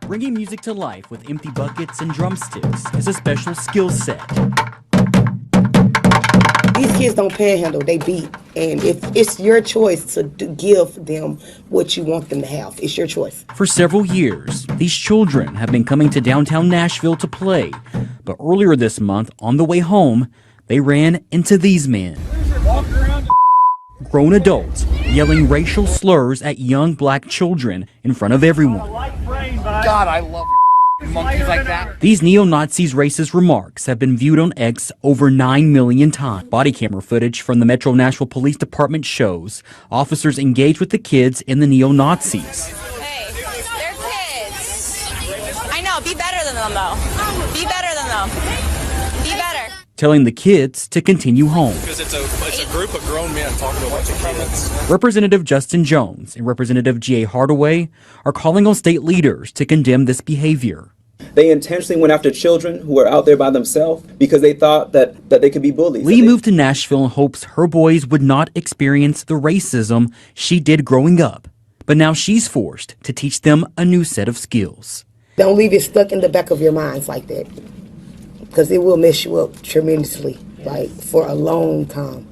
Bringing music to life with empty buckets and drumsticks is a special skill set. These kids don't panhandle, they beat. And if it's your choice to give them what you want them to have, it's your choice. For several years, these children have been coming to downtown Nashville to play. But earlier this month, on the way home, they ran into these men. Grown adults yelling racial slurs at young black children in front of everyone. God, I love monkeys like that. These neo-Nazis' racist remarks have been viewed on X over 9 million times. Body camera footage from the Metro Nashville Police Department shows officers engage with the kids and the neo-Nazis. Hey, they're kids. I know, be better than them though. Be better than them. Be better. Telling the kids to continue home. Because it's a group of grown men talking to a bunch of kids. Representative Justin Jones and Representative G.A. Hardaway are calling on state leaders to condemn this behavior. They intentionally went after children who were out there by themselves because they thought that they could be bullies. Lee moved to Nashville in hopes her boys would not experience the racism she did growing up. But now she's forced to teach them a new set of skills. Don't leave it stuck in the back of your minds like that, because it will mess you up tremendously, like for a long time.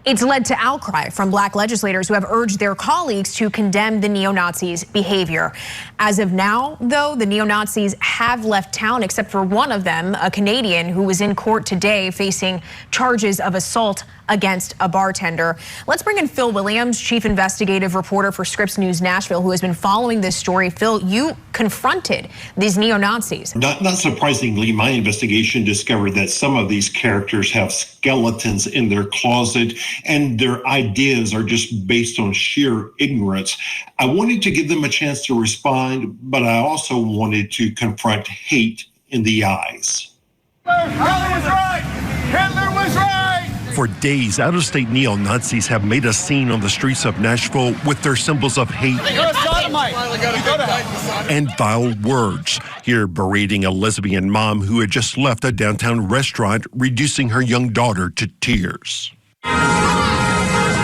It's led to outcry from black legislators who have urged their colleagues to condemn the neo-Nazis' behavior. As of now, though, the neo-Nazis have left town, except for one of them, a Canadian who was in court today facing charges of assault against a bartender. Let's bring in Phil Williams, chief investigative reporter for Scripps News Nashville, who has been following this story. Phil, you confronted these neo-Nazis. Not surprisingly, my investigation discovered that some of these characters have skeletons in their closet, and their ideas are just based on sheer ignorance. I wanted to give them a chance to respond, but I also wanted to confront hate in the eyes. Hitler was right! Hitler was right! For days, out-of-state neo-Nazis have made a scene on the streets of Nashville with their symbols of hate and vile words. Here, berating a lesbian mom who had just left a downtown restaurant, reducing her young daughter to tears.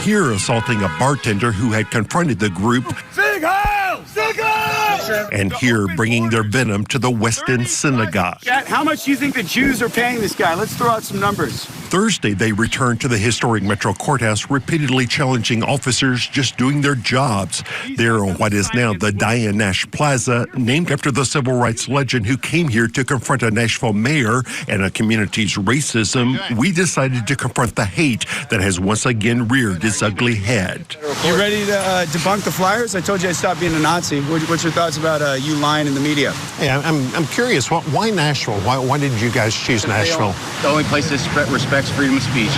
Here, assaulting a bartender who had confronted the group. Sig Heil! Sig Heil! And here, bringing their venom to the West End Synagogue. How much do you think the Jews are paying this guy? Let's throw out some numbers. Thursday, they returned to the historic Metro Courthouse, repeatedly challenging officers just doing their jobs. There on what is now the Diane Nash Plaza, named after the civil rights legend who came here to confront a Nashville mayor and a community's racism, we decided to confront the hate that has once again reared its ugly head. You ready to debunk the flyers? I told you I stopped being a Nazi. What's your thoughts about you lying in the media? Yeah, I'm curious. Why Nashville? Why did you guys choose Nashville? The only place that respects freedom of speech.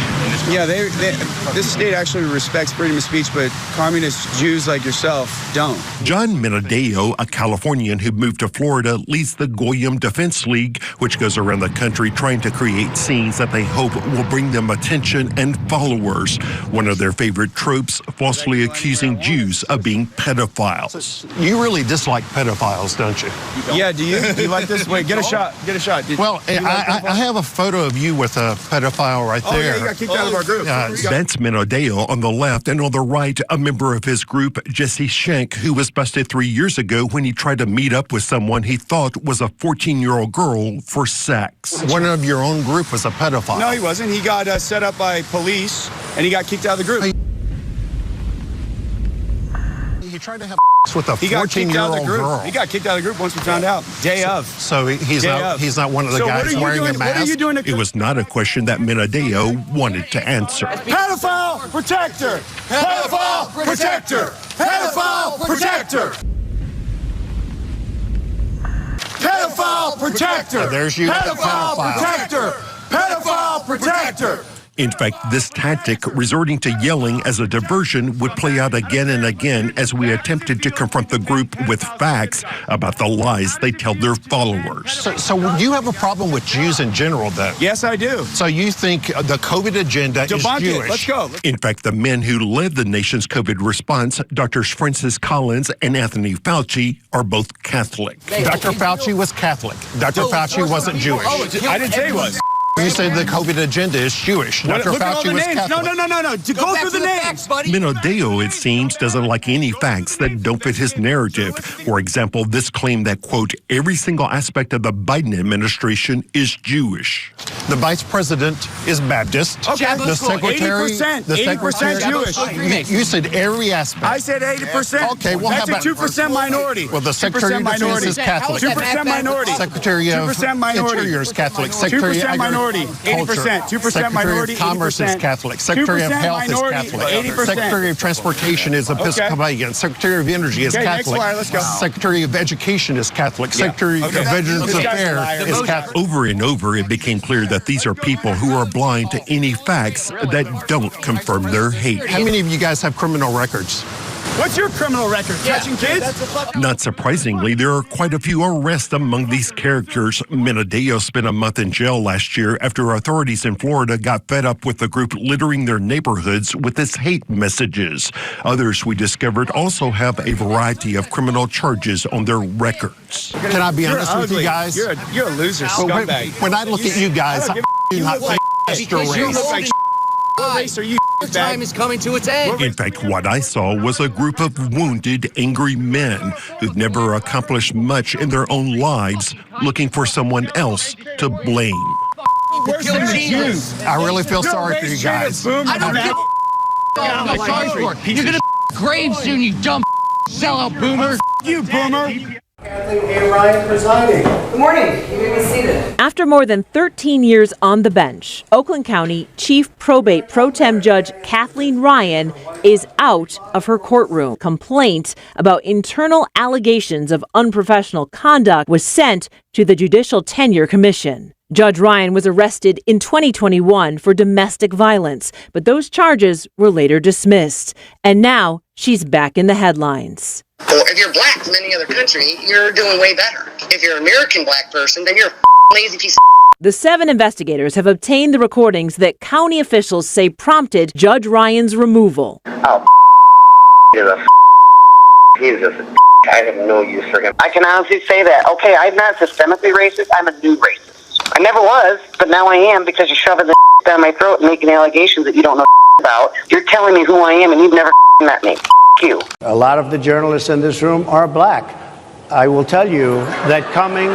Yeah, this state actually respects freedom of speech, but communist Jews like yourself don't. John Menadeo, a Californian who moved to Florida, leads the Goyim Defense League, which goes around the country trying to create scenes that they hope will bring them attention and followers. One of their favorite tropes, falsely accusing Jews of being pedophiles. You really dislike pedophiles, don't you? Yeah, do you? Do you like this? Wait, get a shot. Get a shot. Well, I have a photo of you with a pedophile right there. Oh, yeah, you got kicked out of our group. That's Menadeo on the left, and on the right, a member of his group, Jesse Schenck, who was busted 3 years ago when he tried to meet up with someone he thought was a 14-year-old girl for sex. One of your own group was a pedophile. No, he wasn't. He got set up by police, and he got kicked out of the group. He tried to have with a 14-year-old girl. He got kicked out of the group once we found out. Day of. So he's not one of the guys wearing a mask? What are you doing? It was not a question that Menadeo wanted to answer. Pedophile protector! Pedophile protector! Pedophile protector! Pedophile protector! There's you. Pedophile protector! Pedophile protector! In fact, this tactic, resorting to yelling as a diversion, would play out again and again as we attempted to confront the group with facts about the lies they tell their followers. So you have a problem with Jews in general, though? Yes, I do. So you think the COVID agenda is Jewish? Let's go. In fact, the men who led the nation's COVID response, Drs. Francis Collins and Anthony Fauci, are both Catholic. Dr. Fauci was Catholic. Dr. Fauci wasn't Jewish. I didn't say he was. You said the COVID agenda is Jewish. Dr. Look at all Fauci the was names. Catholic. No. To go through the names. Menodeo, it seems, doesn't like any facts that don't fit his narrative. For example, this claim that, quote, every single aspect of the Biden administration is Jewish. The vice president is Baptist. Okay, the secretary, 80%. the 80% secretary, Jewish. You said every aspect. I said 80%. Okay, well, that's how a 2% minority. Well, the Secretary of Defense is Catholic. 2% minority. Secretary of 2% minority. Interior is Catholic. Secretary 2% of minority. 80%. 2% minority. Secretary of Commerce is Catholic. Secretary of Health is Catholic. 80%. Secretary of Transportation is Episcopalian. Secretary of Energy is Catholic. Let's go. Secretary of Education is Catholic. Secretary of Veterans Affairs is Catholic. Over and over, it became clear that these are people who are blind to any facts that don't confirm their hate. How many of you guys have criminal records? What's your criminal record? Catching kids? Not surprisingly, there are quite a few arrests among these characters. Menodeo spent a month in jail last year after authorities in Florida got fed up with the group littering their neighborhoods with its hate messages. Others we discovered also have a variety of criminal charges on their records. Can I be honest with you guys? You're a loser, scumbag. When I look at you guys, I do not think Mr. Race. What race are you? Time is coming to its end. In fact, what I saw was a group of wounded, angry men who've never accomplished much in their own lives, looking for someone else to blame. Where's the Jews? I really feel sorry for you guys. I don't give I'm sorry for it. You're gonna grave soon, you dumb sellout boomer. You boomer. Kathleen Ryan presiding. Good morning. You may be seated. After more than 13 years on the bench, Oakland County Chief Probate Pro Tem Judge Kathleen Ryan is out of her courtroom. Complaint about internal allegations of unprofessional conduct was sent to the Judicial Tenure Commission. Judge Ryan was arrested in 2021 for domestic violence, but those charges were later dismissed. And now she's back in the headlines. Well, if you're black in any other country, you're doing way better. If you're an American black person, then you're a lazy piece of The 7 investigators have obtained the recordings that county officials say prompted Judge Ryan's removal. Oh, he's just a I have no use for him. I can honestly say that, okay, I'm not systemically racist, I'm a new racist. I never was, but now I am because you're shoving the down my throat and making allegations that you don't know about. You're telling me who I am and you've never met me. You. A lot of the journalists in this room are black. I will tell you that coming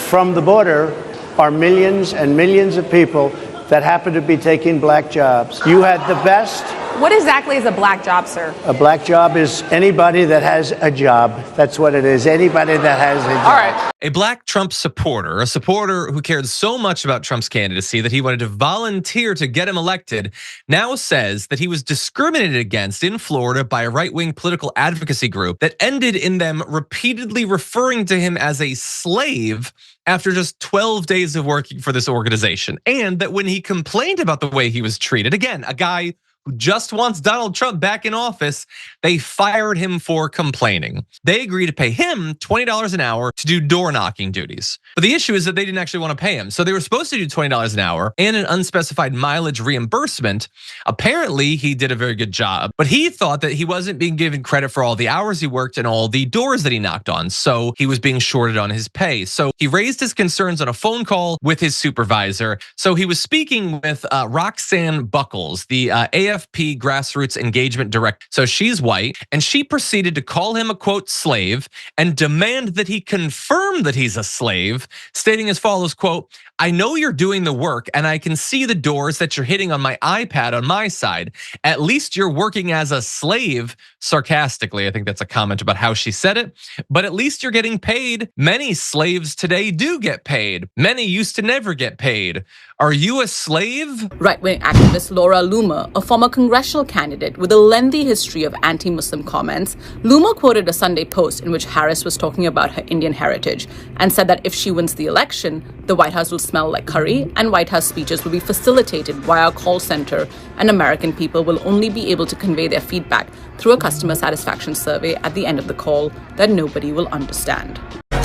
from the border are millions and millions of people that happen to be taking black jobs. You had the best. What exactly is a black job, sir? A black job is anybody that has a job. That's what it is. Anybody that has a job. All right. A black Trump supporter, a supporter who cared so much about Trump's candidacy that he wanted to volunteer to get him elected, now says that he was discriminated against in Florida by a right-wing political advocacy group that ended in them repeatedly referring to him as a slave after just 12 days of working for this organization. And that when he complained about the way he was treated, again, a guy who just wants Donald Trump back in office, they fired him for complaining. They agreed to pay him $20 an hour to do door knocking duties. But the issue is that they didn't actually want to pay him. So they were supposed to do $20 an hour and an unspecified mileage reimbursement. Apparently, he did a very good job, but he thought that he wasn't being given credit for all the hours he worked and all the doors that he knocked on. So he was being shorted on his pay. So he raised his concerns on a phone call with his supervisor. So he was speaking with Roxanne Buckles, the AFP grassroots engagement director. So she's white, and she proceeded to call him a quote slave and demand that he confirm that he's a slave, stating as follows, quote, "I know you're doing the work and I can see the doors that you're hitting on my iPad on my side. At least you're working as a slave," sarcastically. I think that's a comment about how she said it, but at least you're getting paid. Many slaves today do get paid. Many used to never get paid. Are you a slave? Right-wing activist Laura Loomer, a former congressional candidate with a lengthy history of anti-Muslim comments, Loomer quoted a Sunday Post in which Harris was talking about her Indian heritage and said that if she wins the election, the White House will smell like curry and White House speeches will be facilitated via a call center and American people will only be able to convey their feedback through a customer satisfaction survey at the end of the call that nobody will understand.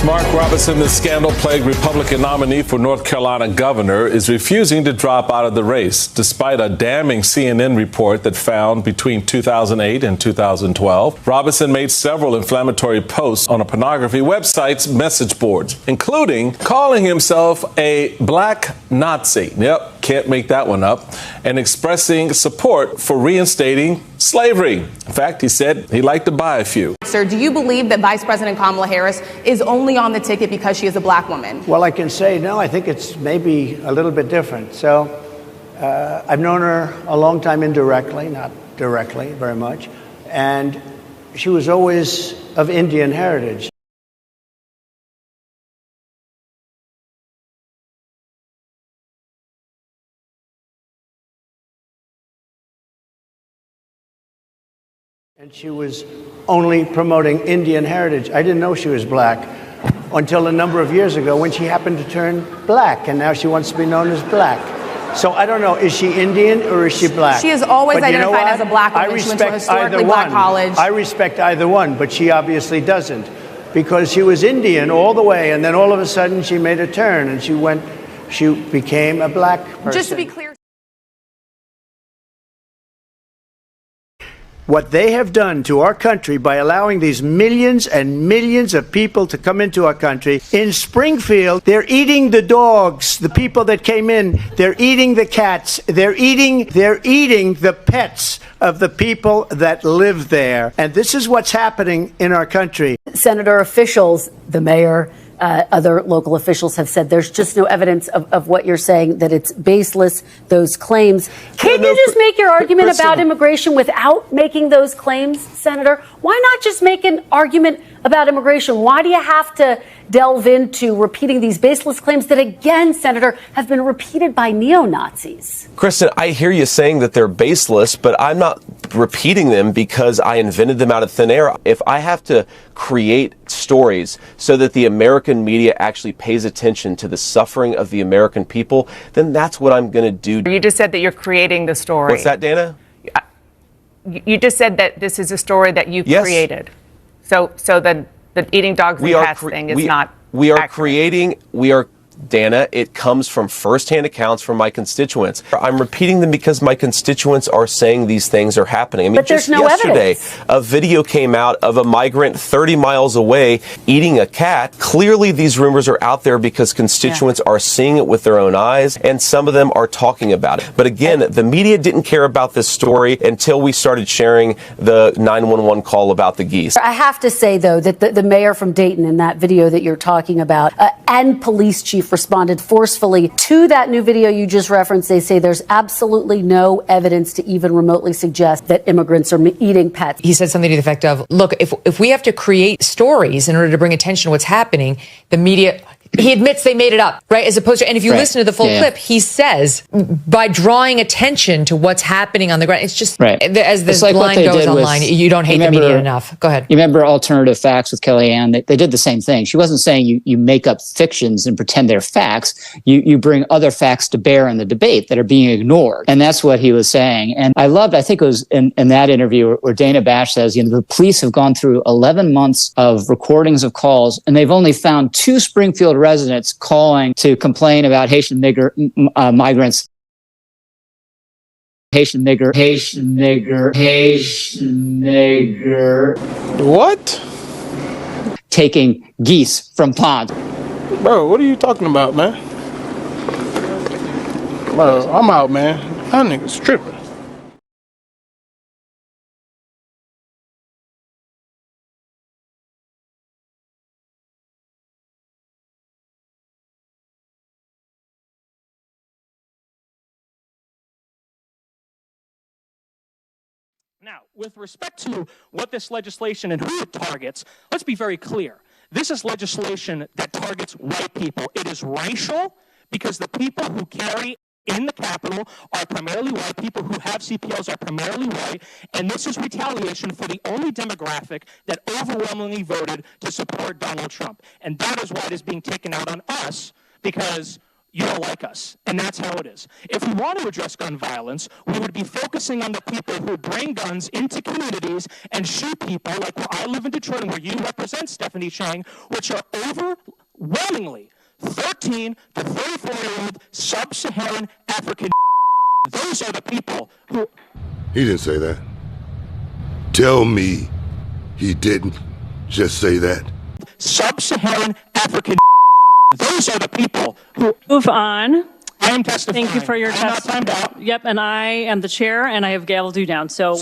Mark Robinson, the scandal-plagued Republican nominee for North Carolina governor, is refusing to drop out of the race, despite a damning CNN report that found between 2008 and 2012, Robinson made several inflammatory posts on a pornography website's message boards, including calling himself a black Nazi. Yep, can't make that one up. And expressing support for reinstating slavery. In fact, he said he'd like to buy a few. Sir, do you believe that Vice President Kamala Harris is only on the ticket because she is a black woman? Well, I can say no. I think it's maybe a little bit different. So I've known her a long time indirectly, not directly very much. And she was always of Indian heritage. And she was only promoting Indian heritage. I didn't know she was black until a number of years ago when she happened to turn black, and now she wants to be known as black. So I don't know, is she Indian or is she black? She is always identified as a black woman. She went to a historically black college. I respect either one, but she obviously doesn't, because she was Indian all the way, and then all of a sudden she made a turn and she became a black person. Just to be clear. What they have done to our country by allowing these millions and millions of people to come into our country. In Springfield, they're eating the dogs, the people that came in. They're eating the cats. They're eating the pets of the people that live there. And this is what's happening in our country. Senator, officials, the mayor, other local officials have said there's just no evidence of what you're saying, that it's baseless, those claims. Can't you just make your argument about immigration without making those claims, Senator? Why not just make an argument about immigration? Why do you have to delve into repeating these baseless claims that, again, Senator, have been repeated by neo-Nazis? Kristen, I hear you saying that they're baseless, but I'm not repeating them because I invented them out of thin air. If I have to create stories so that the American media actually pays attention to the suffering of the American people, then that's what I'm going to do. You just said that you're creating the story. What's that, Dana? You just said that this is a story that you created. So the eating dogs and cats thing is not accurate. Dana, it comes from firsthand accounts from my constituents. I'm repeating them because my constituents are saying these things are happening. I mean, but just no yesterday, evidence. A video came out of a migrant 30 miles away eating a cat. Clearly, these rumors are out there because constituents are seeing it with their own eyes, and some of them are talking about it. But again, the media didn't care about this story until we started sharing the 911 call about the geese. I have to say, though, that the mayor from Dayton in that video that you're talking about and police chief responded forcefully to that new video you just referenced. They say there's absolutely no evidence to even remotely suggest that immigrants are eating pets. He said something to the effect of, look, if we have to create stories in order to bring attention to what's happening, the media... He admits they made it up, right? As opposed to, and if you listen to the full clip, he says, by drawing attention to what's happening on the ground, it's just, as the like line goes online, you don't hate the media enough. Go ahead. You remember Alternative Facts with Kellyanne? They did the same thing. She wasn't saying you make up fictions and pretend they're facts. You bring other facts to bear in the debate that are being ignored. And that's what he was saying. And I think it was in that interview where Dana Bash says, the police have gone through 11 months of recordings of calls, and they've only found 2 Springfield residents calling to complain about Haitian migrants. Haitian nigger. What? Taking geese from ponds. Bro, what are you talking about, man? Bro, I'm out, man. That nigga's tripping. Now, with respect to what this legislation and who it targets, let's be very clear. This is legislation that targets white people. It is racial because the people who carry in the Capitol are primarily white. People who have CPLs are primarily white. And this is retaliation for the only demographic that overwhelmingly voted to support Donald Trump. And that is why it is being taken out on us, because you don't like us. And that's how it is. If we want to address gun violence, we would be focusing on the people who bring guns into communities and shoot people, like where I live in Detroit and where you represent, Stephanie Chang, which are overwhelmingly 13 to 34-year-old sub-Saharan African. Those are the people who... He didn't say that. Tell me he didn't just say that. Sub-Saharan African. Those are the people who... Move on. I am testifying. Thank you for your testimony. Yep, and I am the chair, and I have gavelled you down. So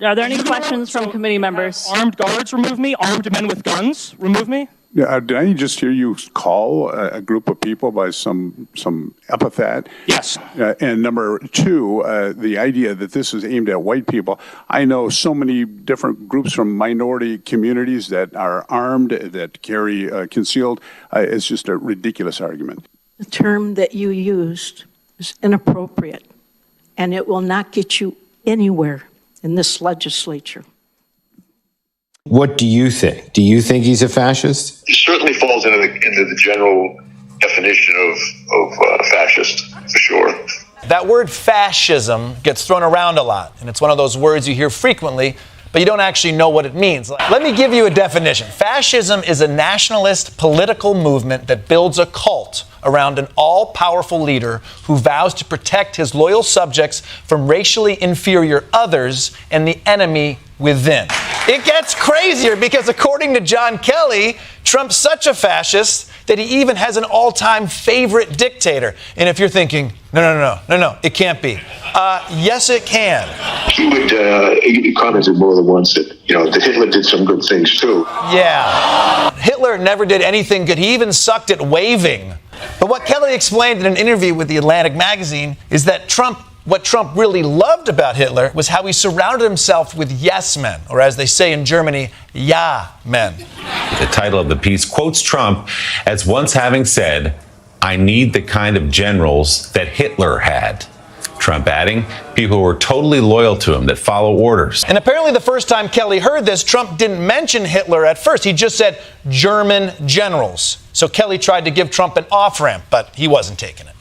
are there any questions from committee members? Armed guards remove me. Armed men with guns remove me. Yeah, did I just hear you call a group of people by some epithet? Yes. And number two, the idea that this is aimed at white people. I know so many different groups from minority communities that are armed, that carry concealed. It's just a ridiculous argument. The term that you used is inappropriate, and it will not get you anywhere in this legislature. What do you think? Do you think he's a fascist? He certainly falls into the general definition of fascist, for sure. That word fascism gets thrown around a lot, and it's one of those words you hear frequently, but you don't actually know what it means. Let me give you a definition. Fascism is a nationalist political movement that builds a cult around an all-powerful leader who vows to protect his loyal subjects from racially inferior others and the enemy within. It gets crazier because according to John Kelly, Trump's such a fascist that he even has an all-time favorite dictator. And if you're thinking, no, it can't be. Yes, it can. He commented more than once that, that Hitler did some good things too. Yeah. Hitler never did anything good. He even sucked at waving. But what Kelly explained in an interview with the Atlantic magazine is that what Trump really loved about Hitler was how he surrounded himself with yes men, or as they say in Germany, ja men. The title of the piece quotes Trump as once having said, "I need the kind of generals that Hitler had." Trump adding, people who are totally loyal to him, that follow orders. And apparently the first time Kelly heard this, Trump didn't mention Hitler at first. He just said German generals. So Kelly tried to give Trump an off-ramp, but he wasn't taking it.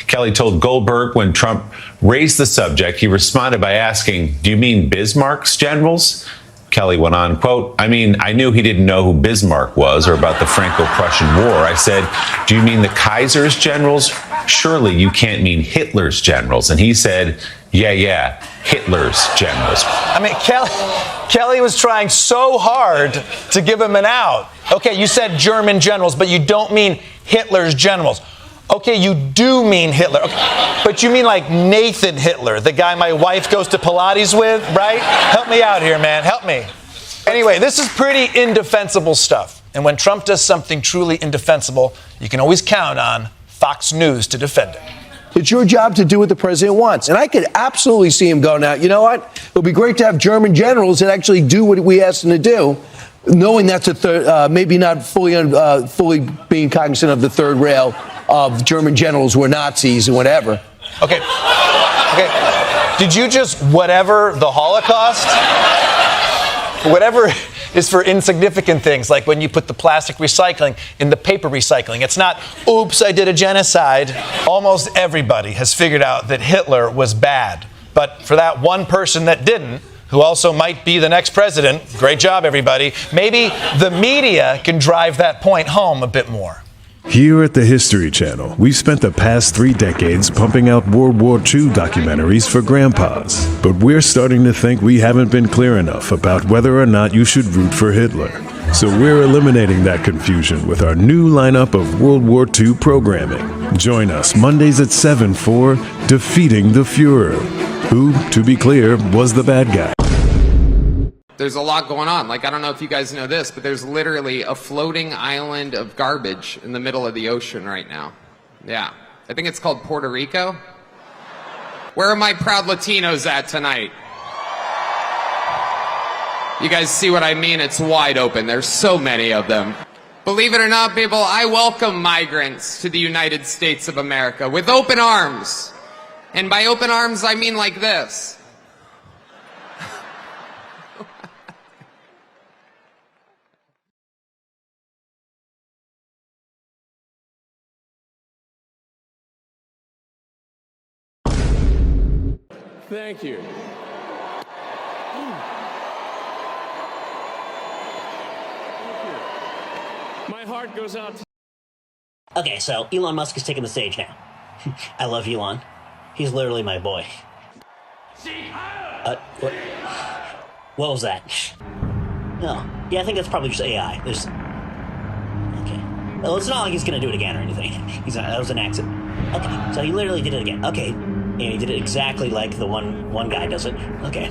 Kelly told Goldberg when Trump raised the subject, he responded by asking, "Do you mean Bismarck's generals?" Kelly went on, quote, "I mean, I knew he didn't know who Bismarck was or about the Franco-Prussian War. I said, do you mean the Kaiser's generals? Surely you can't mean Hitler's generals." And he said, yeah, Hitler's generals. I mean, Kelly was trying so hard to give him an out. Okay, you said German generals, but you don't mean Hitler's generals. Okay, you do mean Hitler. Okay. But you mean like Nathan Hitler, the guy my wife goes to Pilates with, right? Help me out here, man. Help me. Anyway, this is pretty indefensible stuff. And when Trump does something truly indefensible, you can always count on Fox News to defend it. It's your job to do what the president wants. And I could absolutely see him go, now, you know what? It'll be great to have German generals that actually do what we asked them to do, knowing that's maybe not fully being cognizant of the third rail of German generals who are Nazis and whatever. Okay. Did you just whatever the Holocaust? Whatever is for insignificant things, like when you put the plastic recycling in the paper recycling. It's not, oops, I did a genocide. Almost everybody has figured out that Hitler was bad. But for that one person that didn't, who also might be the next president, great job, everybody, maybe the media can drive that point home a bit more. Here at the History Channel, we've spent the past 3 decades pumping out World War II documentaries for grandpas. But we're starting to think we haven't been clear enough about whether or not you should root for Hitler. So we're eliminating that confusion with our new lineup of World War II programming. Join us Mondays at 7 for Defeating the Fuhrer, who, to be clear, was the bad guy. There's a lot going on. Like, I don't know if you guys know this, but there's literally a floating island of garbage in the middle of the ocean right now. Yeah. I think it's called Puerto Rico. Where are my proud Latinos at tonight? You guys see what I mean? It's wide open. There's so many of them. Believe it or not, people, I welcome migrants to the United States of America with open arms. And by open arms, I mean like this. Thank you. My heart goes out to... Okay, so Elon Musk is taking the stage now. I love Elon. He's literally my boy. What was that? No. Yeah, I think that's probably just AI. There's... Okay. Well, it's not like he's gonna do it again or anything. That was an accident. Okay, so he literally did it again. Okay. And he did it exactly like the one guy does it. Okay.